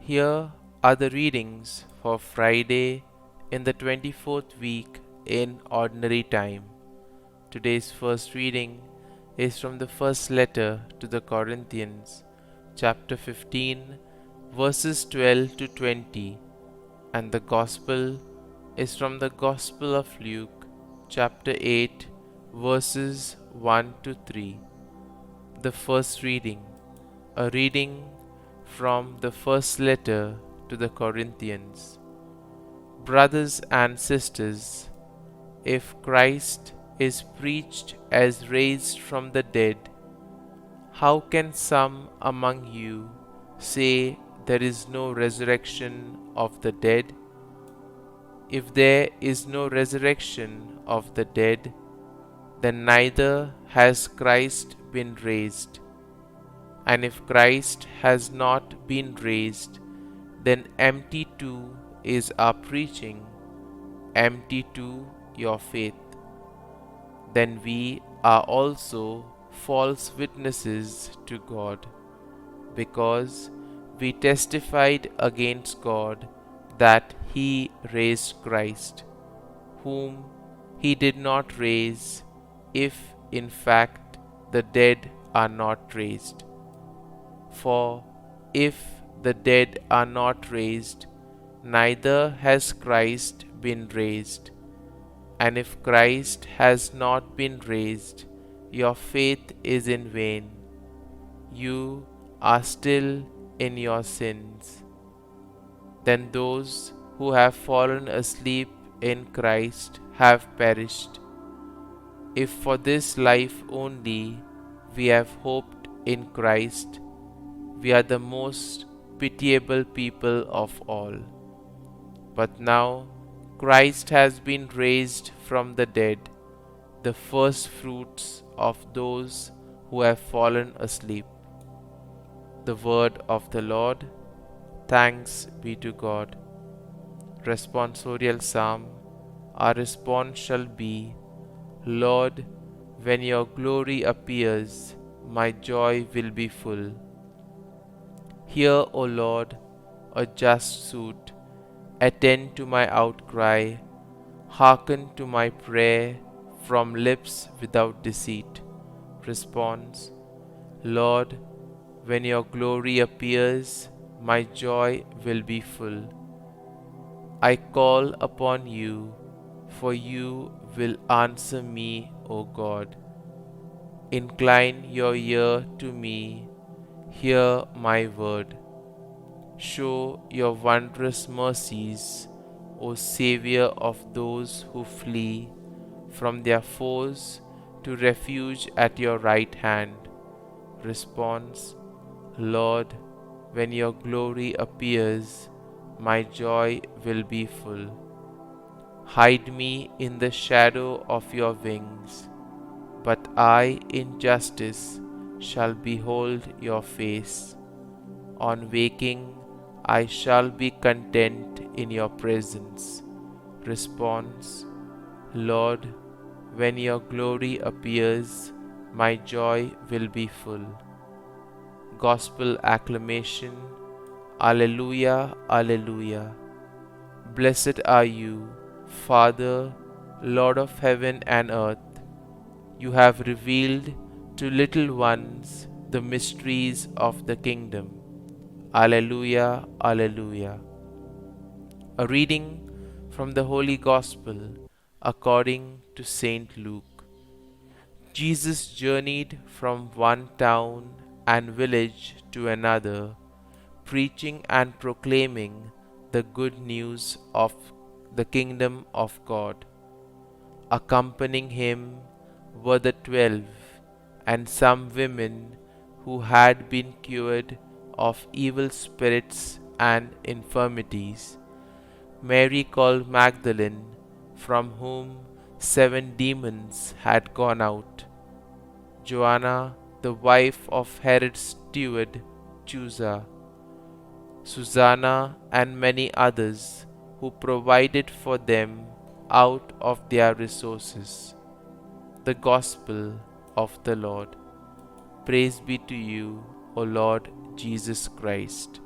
Here are the readings for Friday in the 24th week in Ordinary Time. Today's first reading is from the first letter to the Corinthians, chapter 15, verses 12 to 20, and the Gospel is from the Gospel of Luke, chapter 8, verses 1 to 3. The first reading, a reading from the first letter to the Corinthians. Brothers and sisters, if Christ is preached as raised from the dead, how can some among you say there is no resurrection of the dead? If there is no resurrection of the dead, then neither has Christ been raised. And if Christ has not been raised, then empty too is our preaching, empty too your faith. Then we are also false witnesses to God, because we testified against God that He raised Christ, whom He did not raise, if in fact the dead are not raised. For if the dead are not raised, neither has Christ been raised. And if Christ has not been raised, your faith is in vain. You are still in your sins. Then those who have fallen asleep in Christ have perished. If for this life only we have hoped in Christ, we are the most pitiable people of all. But now Christ has been raised from the dead, the first fruits of those who have fallen asleep. The word of the Lord. Thanks be to God. Responsorial Psalm. Our response shall be, Lord, when your glory appears, my joy will be full. Hear, O Lord, a just suit. Attend to my outcry. Hearken to my prayer from lips without deceit. Response. Lord, when your glory appears, my joy will be full. I call upon you, for you will answer me, O God. Incline your ear to me. Hear my word. Show your wondrous mercies, O Xavier of those who flee from their foes to refuge at your right hand. Response. Lord, when your glory appears, my joy will be full. Hide me in the shadow of your wings, but I in justice shall behold your face. On waking, I shall be content in your presence. Response. Lord, when your glory appears, my joy will be full. Gospel acclamation. Alleluia, Alleluia. Blessed are you, Father, Lord of heaven and earth. You have revealed to little ones the mysteries of the kingdom. Alleluia, Alleluia. A reading from the Holy Gospel according to Saint Luke. Jesus journeyed from one town and village to another, preaching and proclaiming the good news of the kingdom of God. Accompanying him were the 12, and some women who had been cured of evil spirits and infirmities. Mary called Magdalene, from whom 7 demons had gone out. Joanna, the wife of Herod's steward Chusa. Susanna and many others who provided for them out of their resources. The Gospel of the Lord. Praise be to you, O Lord Jesus Christ.